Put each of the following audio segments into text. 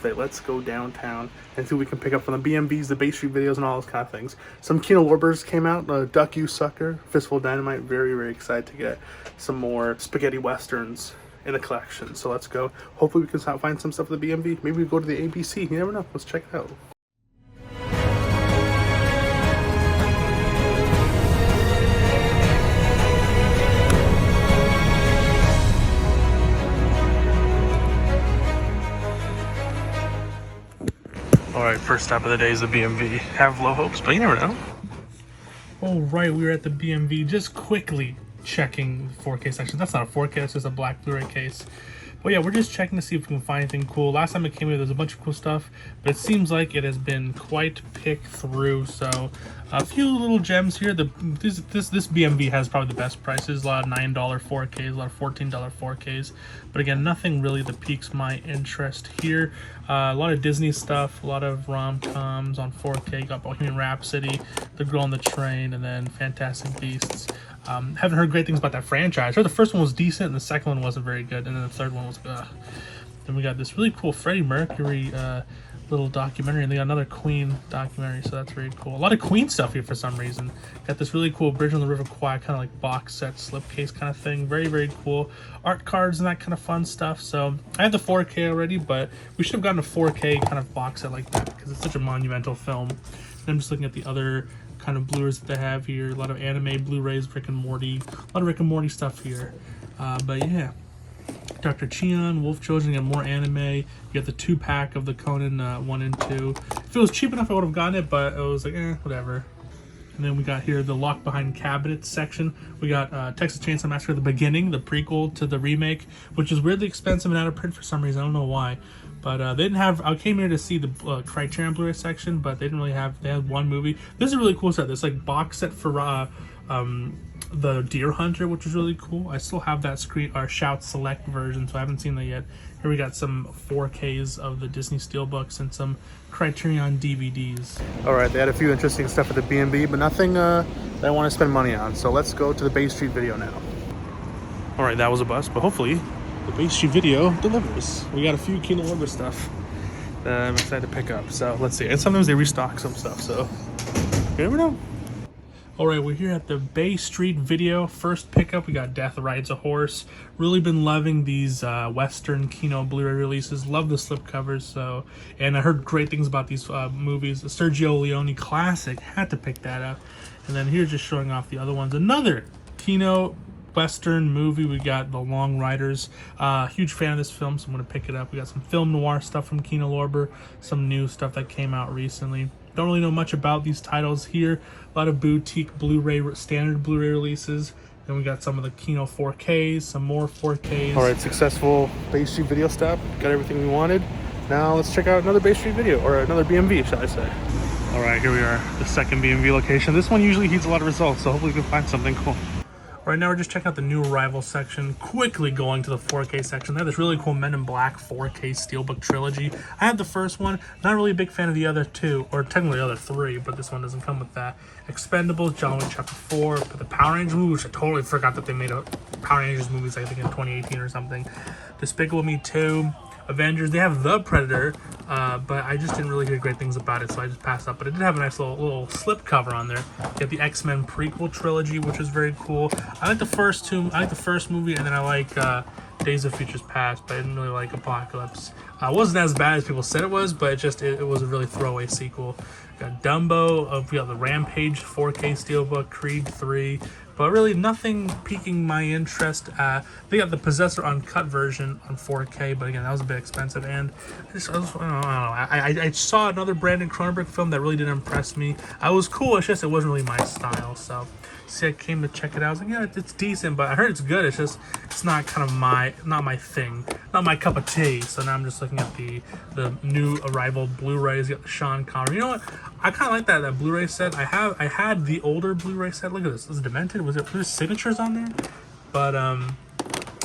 Let's go downtown and see what we can pick up from the BMVs, the Bay Street videos, and all those kind of things. Some Kino Lorbers came out, Duck You Sucker, Fistful of Dynamite. Very, very excited to get some more spaghetti westerns in the collection. So let's go. Hopefully we can find some stuff at the BMV. Maybe we go to the ABC. You never know. Let's check it out. Alright, first stop of the day is the BMV. Have low hopes, but you never know. Alright, we were at the BMV just quickly checking the 4K section. That's not a 4K, it's just a black Blu-ray case. But yeah, we're just checking to see if we can find anything cool. Last time it came here, there's a bunch of cool stuff, but it seems like it has been quite picked through. So a few little gems here. This BMV has probably the best prices. A lot of $9 4Ks, a lot of $14 4Ks. But again, nothing really that piques my interest here. A lot of Disney stuff, a lot of rom-coms on 4K. You got Bohemian Rhapsody, The Girl on the Train, and then Fantastic Beasts. Haven't heard great things about that franchise. I heard the first one was decent and the second one wasn't very good, and then the third one was ugh. Then we got this really cool Freddie Mercury little documentary, and they got another Queen documentary, so that's very cool. A lot of Queen stuff here for some reason. Got this really cool Bridge on the River Kwai kind of like box set slipcase kind of thing. Very, very cool. Art cards and that kind of fun stuff. So I have the 4K already, but we should have gotten a 4K kind of box set like that because it's such a monumental film. And I'm just looking at the other kind of Blu-rays that they have here. A lot of anime Blu-rays, Rick and Morty. A lot of Rick and Morty stuff here. But yeah. Dr. Cheon, Wolf Children, and more anime. You got the 2-pack of the Conan 1 and 2. If it was cheap enough, I would have gotten it, but it was like, whatever. And then we got here the Locked Behind Cabinets section. We got Texas Chainsaw Massacre: The Beginning, the prequel to the remake, which is weirdly expensive and out of print for some reason. I don't know why. But they didn't have, I came here to see the Criterion Blu-ray section, but they didn't really have, they had one movie. This is a really cool set. This like box set for the Deer Hunter, which is really cool. I still have that Shout Select version, so I haven't seen that yet. Here we got some 4Ks of the Disney Steelbooks and some Criterion DVDs. Alright, they had a few interesting stuff at the B&B, but nothing that I want to spend money on. So let's go to the Bay Street video now. Alright, that was a bust, but hopefully the Bay Street video delivers. We got a few Kino Lorber stuff that I'm excited to pick up. So let's see. And sometimes they restock some stuff, so you never know. Alright, we're here at the Bay Street video. First pickup, we got Death Rides a Horse. Really been loving these Western Kino Blu-ray releases. Love the slipcovers, so. And I heard great things about these movies. The Sergio Leone classic, had to pick that up. And then here, just showing off the other ones. Another Kino Western movie. We got The Long Riders. Huge fan of this film, so I'm going to pick it up. We got some film noir stuff from Kino Lorber. Some new stuff that came out recently. Don't really know much about these titles here. A lot of boutique Blu-ray, standard Blu-ray releases. Then we got some of the Kino 4Ks, some more 4Ks. All right, successful Bay Street video stop. Got everything we wanted. Now let's check out another Bay Street video, or another BMV, shall I say. All right, here we are, the second BMV location. This one usually heeds a lot of results, so hopefully we can find something cool. Right now we're just checking out the new arrival section, quickly going to the 4K section. They have this really cool Men in Black 4K Steelbook trilogy. I had the first one, not really a big fan of the other two, or technically the other three, but this one doesn't come with that. Expendables, John Wick Chapter 4, but the Power Rangers movie, which I totally forgot that they made a Power Rangers movies, I think in 2018 or something. Despicable Me 2, Avengers, they have The Predator, but I just didn't really hear great things about it, so I just passed up. But it did have a nice little slip cover on there. You have the X-Men prequel trilogy, which is very cool. I like the first two. I like the first movie, and then I like Days of Futures Past, but I didn't really like Apocalypse. It wasn't as bad as people said it was, but it was a really throwaway sequel. We got Dumbo, we got the Rampage 4K Steelbook, Creed 3, but really nothing piquing my interest. They got the Possessor Uncut version on 4K, but again, that was a bit expensive. And I don't know. I saw another Brandon Cronenberg film that really didn't impress me. I was cool, it's just it wasn't really my style. So see, I came to check it out. I was like, yeah, it's decent, but I heard it's good. It's not kind of not my thing, not my cup of tea. So now I'm just looking at the new arrival Blu-rays. You got the Sean Connery. You know what? I kind of like that Blu-ray set. I had the older Blu-ray set. Look at this. Is it Demented? There's signatures on there? But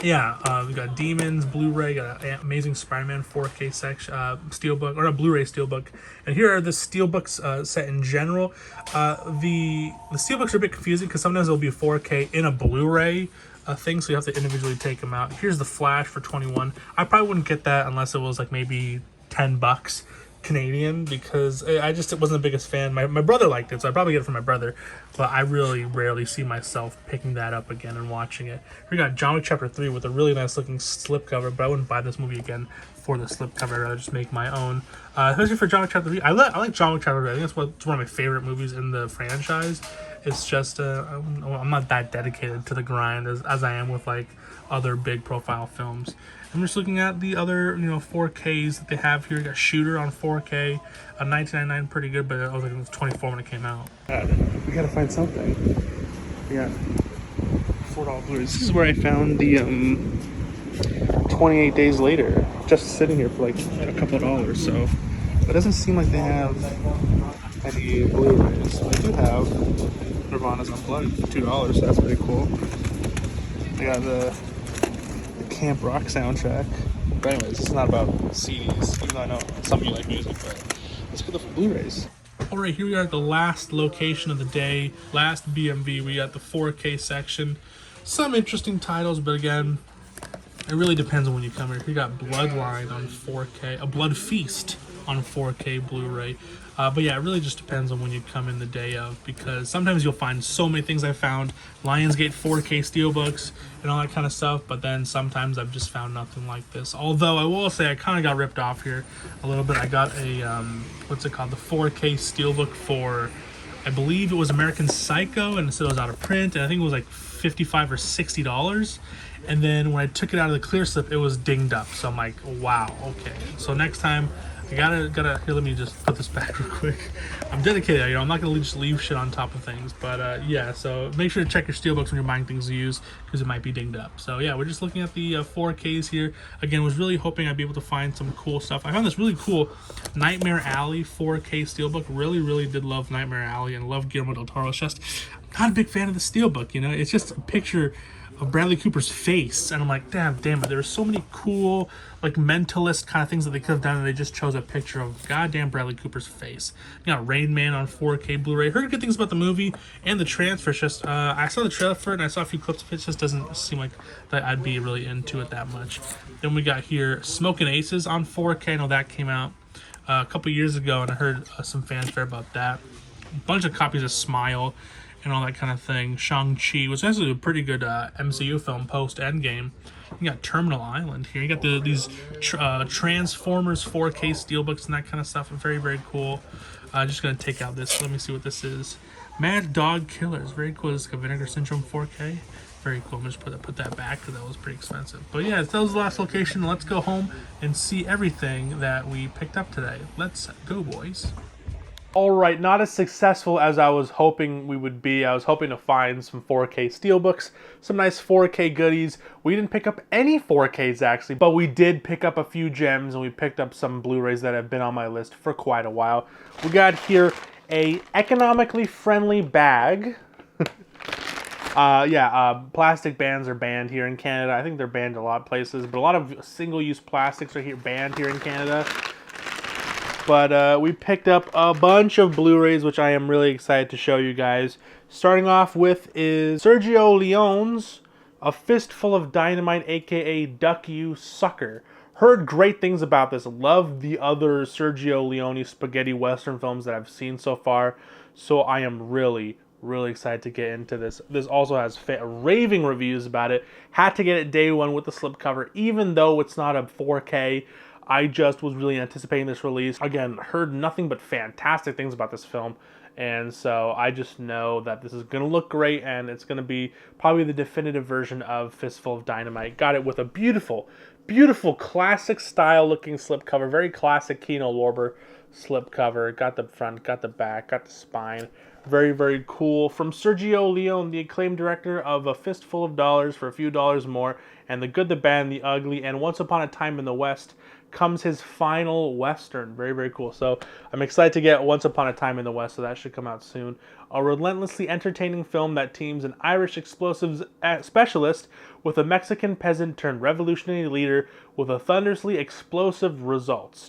yeah, we got Demons Blu-ray. Got an Amazing Spider-Man 4K section Steelbook, or a Blu-ray Steelbook. And here are the Steelbooks set in general. The Steelbooks are a bit confusing because sometimes it'll be a 4K in a Blu-ray thing, so you have to individually take them out. Here's the Flash for 21. I probably wouldn't get that unless it was like maybe $10 Canadian, because I just wasn't the biggest fan. My brother liked it, so I'd probably get it from my brother, but I really rarely see myself picking that up again and watching it. We got John Wick Chapter 3 with a really nice looking slipcover, but I wouldn't buy this movie again for the slipcover. I'd rather just make my own. Especially for John Wick Chapter 3. I like John Wick Chapter 3. I think it's one of my favorite movies in the franchise. It's just, I'm not that dedicated to the grind as I am with like other big profile films. I'm just looking at the other, 4Ks that they have here. You got Shooter on 4K, a 1999, pretty good, but I was like, it was 24 when it came out. We gotta find something. Yeah, $4 Blu-rays. This is where I found the 28 Days Later, just sitting here for like a couple of dollars. So it doesn't seem like they have any Blu-rays. They do have Nirvana's Unplugged for $2, so that's pretty cool. They got the Camp Rock soundtrack. But anyways, this is not about CDs, even though I know some of you like music, but let's go for Blu-rays. Alright, here we are at the last location of the day, last BMV. We got the 4K section. Some interesting titles, but again, it really depends on when you come here. We got Bloodline on 4K, a Blood Feast on 4K Blu-ray. But yeah, it really just depends on when you come in the day of, because sometimes you'll find so many things I found, Lionsgate 4K steelbooks and all that kind of stuff, but then sometimes I've just found nothing like this. Although I will say I kind of got ripped off here a little bit. I got a, what's it called, the 4K steelbook for, I believe it was American Psycho, and it said it was out of print, and I think it was like $55 or $60. And then when I took it out of the clear slip, it was dinged up. So I'm like, wow, okay. So next time, I gotta here, let me just put this back real quick. I'm dedicated, I'm not gonna just leave shit on top of things, but yeah, so make sure to check your steelbooks when you're buying things to use, because it might be dinged up. So yeah, we're just looking at the 4Ks here. Again, was really hoping I'd be able to find some cool stuff. I found this really cool Nightmare Alley 4K steelbook. Really did love Nightmare Alley and love Guillermo del Toro. It's just, I'm not a big fan of the steelbook, it's just a picture of Bradley Cooper's face, and I'm like, damn it, there were so many cool like mentalist kind of things that they could have done, and they just chose a picture of goddamn Bradley Cooper's face. You got Rain Man on 4K Blu-ray. Heard good things about the movie and the transfer. It's just I saw the trailer for it and I saw a few clips of it. It just doesn't seem like that I'd be really into it that much. Then we got here Smokin' Aces on 4K. I know that came out a couple years ago, and I heard some fanfare about that. A bunch of copies of Smile and all that kind of thing. Shang-Chi was actually a pretty good MCU film post-Endgame. You got Terminal Island here. You got these Transformers 4K steelbooks and that kind of stuff. Very cool. Just going to take out this. Let me see what this is. Mad Dog Killers. Very cool. This is like a Vinegar Syndrome 4K. Very cool. I'm just put that back because that was pretty expensive. But yeah, that was the last location. Let's go home and see everything that we picked up today. Let's go, boys. Alright, not as successful as I was hoping we would be. I was hoping to find some 4K steelbooks, some nice 4K goodies. We didn't pick up any 4Ks actually, but we did pick up a few gems, and we picked up some Blu-rays that have been on my list for quite a while. We got here a economically friendly bag. Plastic bans are banned here in Canada. I think they're banned a lot of places, but a lot of single-use plastics are banned here in Canada. But we picked up a bunch of Blu-rays, which I am really excited to show you guys. Starting off with is Sergio Leone's A Fistful of Dynamite, aka Duck You Sucker. Heard great things about this. Love the other Sergio Leone spaghetti western films that I've seen so far. So I am really excited to get into this. This also has raving reviews about it. Had to get it day one with the slipcover, even though it's not a 4K. I just was really anticipating this release. Again, heard nothing but fantastic things about this film. And so I just know that this is going to look great, and it's going to be probably the definitive version of Fistful of Dynamite. Got it with a beautiful classic style looking slipcover. Very classic Kino Lorber slipcover. Got the front, got the back, got the spine. Very cool. From Sergio Leone, the acclaimed director of A Fistful of Dollars for a Few Dollars More, and The Good, the Bad, and the Ugly, and Once Upon a Time in the West, comes his final Western. Very cool. So I'm excited to get Once Upon a Time in the West, so that should come out soon. A relentlessly entertaining film that teams an Irish explosives specialist with a Mexican peasant turned revolutionary leader with a thunderously explosive results.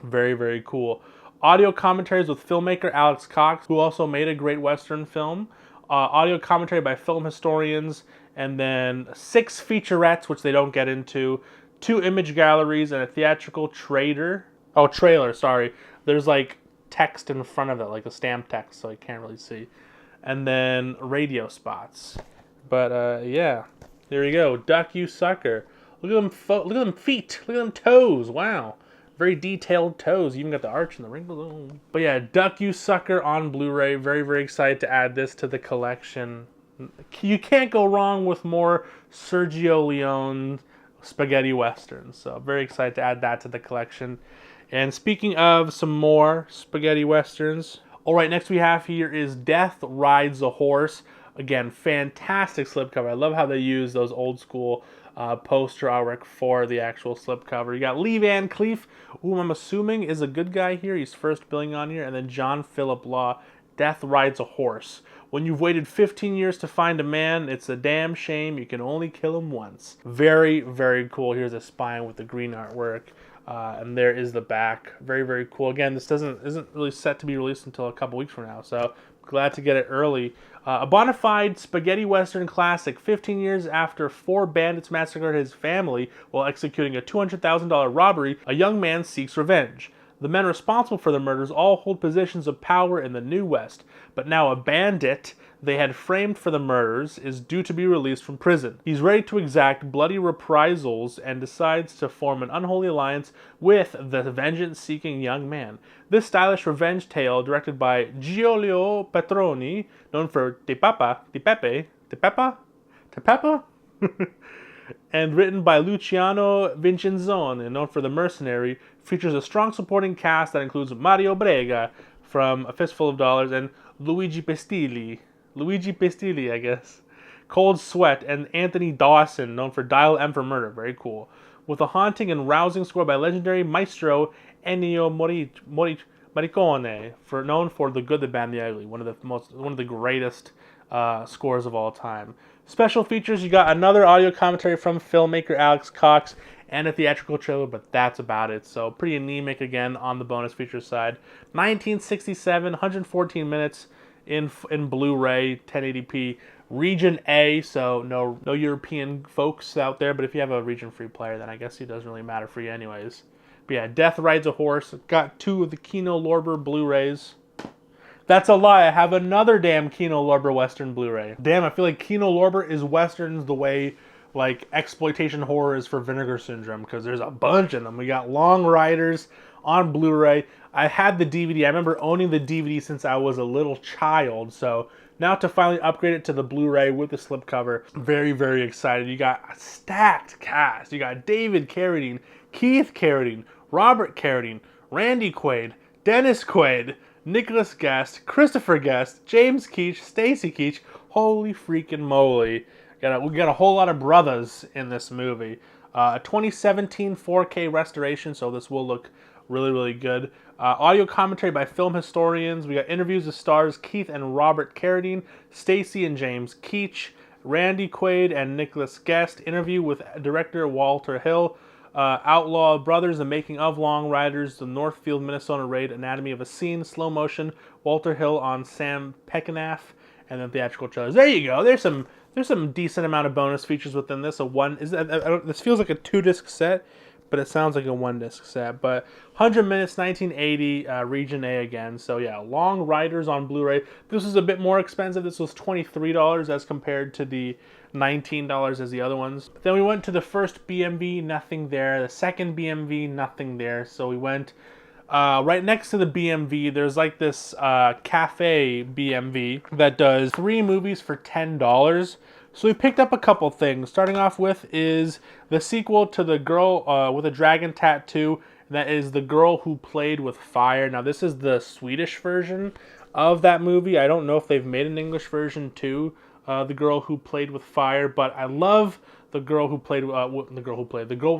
Very cool. Audio commentaries with filmmaker Alex Cox, who also made a great Western film. Audio commentary by film historians, and then 6 featurettes, which they don't get into, 2 image galleries, and a theatrical trailer Oh, trailer, sorry. There's like text in front of it, like the stamp text, so I can't really see. And then radio spots. But yeah, there you go. Duck You Sucker. Look at them, look at them feet. Look at them toes. Wow. Very detailed toes. You even got the arch and the wrinkles. But yeah, Duck You Sucker on Blu-ray. Very, very excited to add this to the collection. You can't go wrong with more Sergio Leone spaghetti westerns. So very excited to add that to the collection. And speaking of some more spaghetti westerns, all right, next we have here is Death Rides a Horse. Again, fantastic slipcover. I love how they use those old school poster artwork for the actual slipcover. You got Lee Van Cleef, whom I'm assuming is a good guy here. He's first billing on here. And then John Philip Law, Death Rides a Horse. When you've waited 15 years to find a man, it's a damn shame you can only kill him once. Very, very cool. Here's a spine with the green artwork. And there is the back. Very, very cool. Again, this isn't really set to be released until a couple weeks from now, so glad to get it early. A bona fide spaghetti western classic. 15 years after 4 bandits massacred his family while executing a $200,000 robbery, a young man seeks revenge. The men responsible for the murders all hold positions of power in the New West, but now a bandit they had framed for the murders is due to be released from prison. He's ready to exact bloody reprisals and decides to form an unholy alliance with the vengeance-seeking young man. This stylish revenge tale, directed by Giulio Petroni, known for Te Papa, and written by Luciano Vincenzone, known for The Mercenary, features a strong supporting cast that includes Mario Brega from A Fistful of Dollars and Luigi Pestilli, I guess, Cold Sweat, and Anthony Dawson, known for Dial M for Murder. Very cool. With a haunting and rousing score by legendary maestro Ennio Morricone, known for The Good, the Bad, and the Ugly, one of the greatest scores of all time. Special features, you got another audio commentary from filmmaker Alex Cox and a theatrical trailer, but that's about it. So pretty anemic again on the bonus features side. 1967, 114 minutes in Blu-ray, 1080p, Region A, so no European folks out there, but if you have a region-free player, then I guess it doesn't really matter for you anyways. But yeah, Death Rides a Horse. Got 2 of the Kino Lorber Blu-rays. That's a lie. I have another damn Kino Lorber Western Blu-ray. Damn, I feel like Kino Lorber is Westerns the way like exploitation horror is for Vinegar Syndrome, because there's a bunch of them. We got Long Riders on Blu-ray. I had the DVD. I remember owning the DVD since I was a little child, so now to finally upgrade it to the Blu-ray with the slipcover, very, very excited. You got a stacked cast. You got David Carradine, Keith Carradine, Robert Carradine, Randy Quaid, Dennis Quaid, Nicholas Guest, Christopher Guest, James Keach, Stacy Keach. Holy freaking moly. We got a whole lot of brothers in this movie. 2017 4K restoration, so this will look really, really good. Audio commentary by film historians. We got interviews with stars Keith and Robert Carradine, Stacy and James Keach, Randy Quaid and Nicholas Guest. Interview with director Walter Hill. Outlaw Brothers, The Making of Long Riders, The Northfield, Minnesota Raid, Anatomy of a Scene, Slow Motion, Walter Hill on Sam Peckinpah, and then theatrical trailers. There you go. There's some decent amount of bonus features within this. This feels like a 2-disc set, but it sounds like a 1-disc set. But 100 minutes, 1980, Region A again. So yeah, Long Riders on Blu-ray. This was a bit more expensive. This was $23 as compared to the $19 as the other ones. Then we went to the first BMV, nothing there. The second BMV, nothing there. So we went right next to the BMV. There's like this cafe BMV that does 3 movies for $10. So we picked up a couple things. Starting off with is the sequel to The Girl with a Dragon Tattoo. That is The Girl Who Played with Fire. Now this is the Swedish version of that movie. I don't know if they've made an English version too. The Girl Who Played with Fire, but I love The Girl with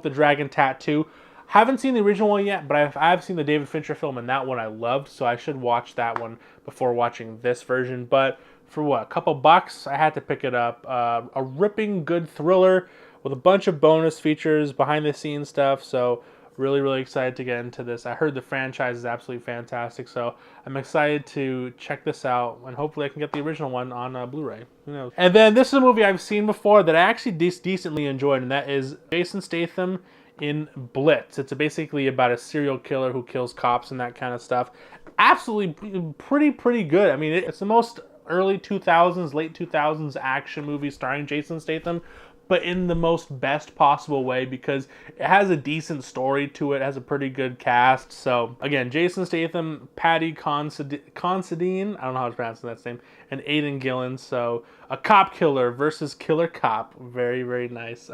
the Dragon Tattoo. Haven't seen the original one yet, but I've seen the David Fincher film, and that one I loved, so I should watch that one before watching this version. But for what, a couple bucks, I had to pick it up. A ripping good thriller with a bunch of bonus features, behind the scenes stuff, so really, really excited to get into this. I heard the franchise is absolutely fantastic, so I'm excited to check this out, and hopefully I can get the original one on Blu-ray. Who knows? And then this is a movie I've seen before that I actually decently enjoyed, and that is Jason Statham in Blitz. It's basically about a serial killer who kills cops and that kind of stuff. Absolutely pretty good. I mean, it's the most early 2000s, late 2000s action movie starring Jason Statham, but in the most best possible way because it has a decent story to it, has a pretty good cast. So again, Jason Statham, Paddy Considine, I don't know how to pronounce that name, and Aidan Gillen. So a cop killer versus killer cop. Very, very nice.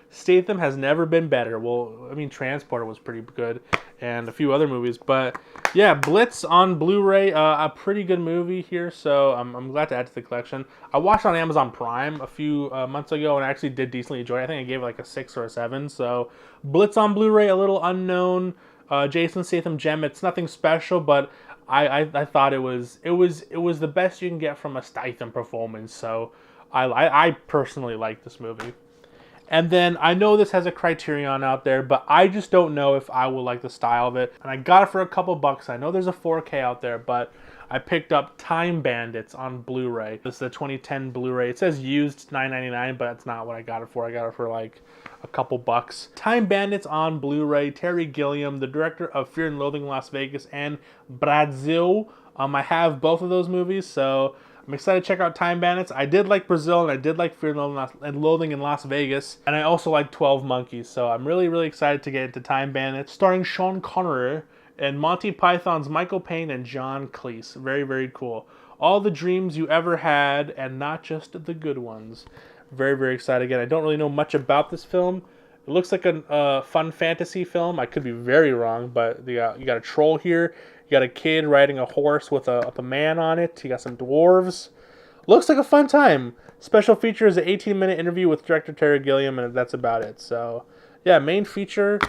Statham has never been better. Well, I mean, Transporter was pretty good and a few other movies. But yeah, Blitz on Blu-ray, a pretty good movie here. So I'm glad to add to the collection. I watched it on Amazon Prime a few months ago and I actually did decently enjoy it. I think I gave it like a 6 or a 7. So Blitz on Blu-ray, a little unknown Jason Statham gem. It's nothing special, but I thought it was the best you can get from a Statham performance. So I personally like this movie. And then I know this has a Criterion out there, but I just don't know if I will like the style of it. And I got it for a couple bucks. I know there's a 4K out there, but I picked up Time Bandits on Blu-ray. This is the 2010 Blu-ray. It says used $9.99, but that's not what I got it for. I got it for like a couple bucks. Time Bandits on Blu-ray. Terry Gilliam, the director of Fear and Loathing in Las Vegas and Brazil. I have both of those movies, so I'm excited to check out Time Bandits. I did like Brazil, and I did like Fear and Loathing in Las Vegas, and I also like 12 Monkeys, so I'm really, really excited to get into Time Bandits, starring Sean Connery and Monty Python's Michael Caine and John Cleese. Very, very cool. All the dreams you ever had, and not just the good ones. Very, very excited. Again, I don't really know much about this film. It looks like a fun fantasy film. I could be very wrong, but you got a troll here. You got a kid riding a horse with a man on it. You got some dwarves. Looks like a fun time. Special feature is an 18-minute interview with director Terry Gilliam, and that's about it. So, yeah, main feature.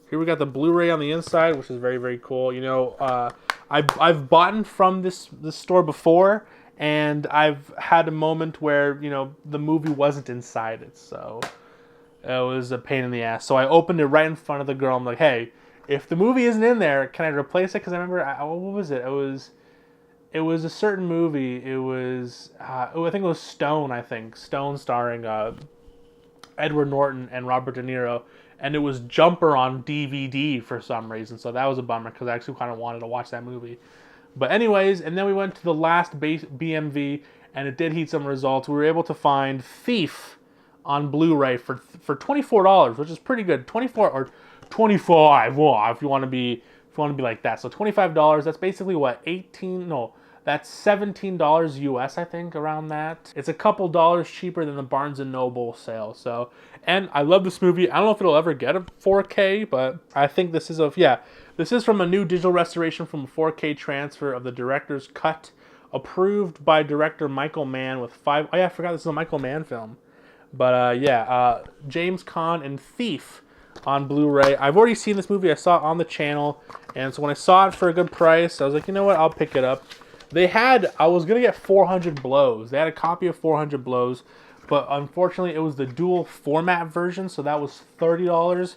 Here we got the Blu-ray on the inside, which is very, very cool. You know, I've bought from this store before, and I've had a moment where, you know, the movie wasn't inside it. So it was a pain in the ass. So I opened it right in front of the girl. I'm like, hey, if the movie isn't in there, can I replace it? Because I remember, what was it? It was a certain movie. It was, I think it was Stone, Stone starring Edward Norton and Robert De Niro. And it was Jumper on DVD for some reason. So that was a bummer because I actually kind of wanted to watch that movie. But anyways, and then we went to the last BMV, and it did heat some results. We were able to find Thief on Blu-ray for $24, which is pretty good. 24 or 25, well, if you want to be like that. So $25, that's basically what, that's $17 US, I think, around that. It's a couple dollars cheaper than the Barnes & Noble sale. So, and I love this movie. I don't know if it'll ever get a 4K, but I think this is from a new digital restoration from a 4K transfer of the director's cut, approved by director Michael Mann with oh yeah, I forgot this is a Michael Mann film. But James Caan and Thief on Blu-ray. I've already seen this movie. I saw it on the channel, and so when I saw it for a good price, I was like, you know what, I'll pick it up. I was going to get 400 Blows. They had a copy of 400 Blows, but unfortunately it was the dual format version, so that was $30.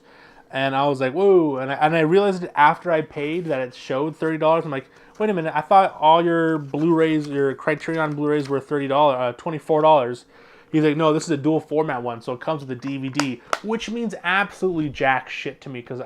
And I was like, whoa, and I realized after I paid that it showed $30. I'm like, wait a minute, I thought all your Blu-rays, your Criterion Blu-rays were $24. He's like, no, this is a dual format one, so it comes with a DVD, which means absolutely jack shit to me because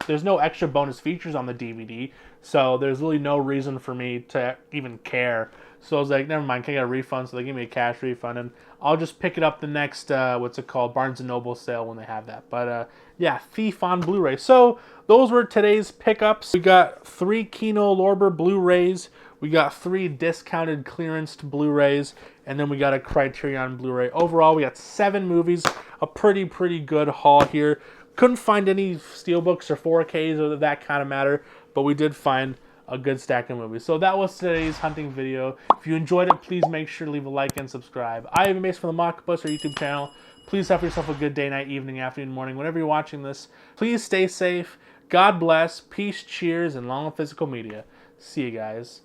there's no extra bonus features on the DVD, so there's really no reason for me to even care. So I was like, never mind, can I get a refund? So they gave me a cash refund, and I'll just pick it up the next, Barnes & Noble sale when they have that. But yeah, Thief on Blu-ray. So those were today's pickups. We got 3 Kino Lorber Blu-rays. We got 3 discounted clearanced Blu-rays, and then we got a Criterion Blu-ray. Overall, we got 7 movies, a pretty good haul here. Couldn't find any steelbooks or 4Ks or that kind of matter, but we did find a good stack of movies. So that was today's hunting video. If you enjoyed it, please make sure to leave a like and subscribe. I am Mace from the Mockbus, our YouTube channel. Please have yourself a good day, night, evening, afternoon, morning, whenever you're watching this. Please stay safe. God bless. Peace, cheers, and long live physical media. See you guys.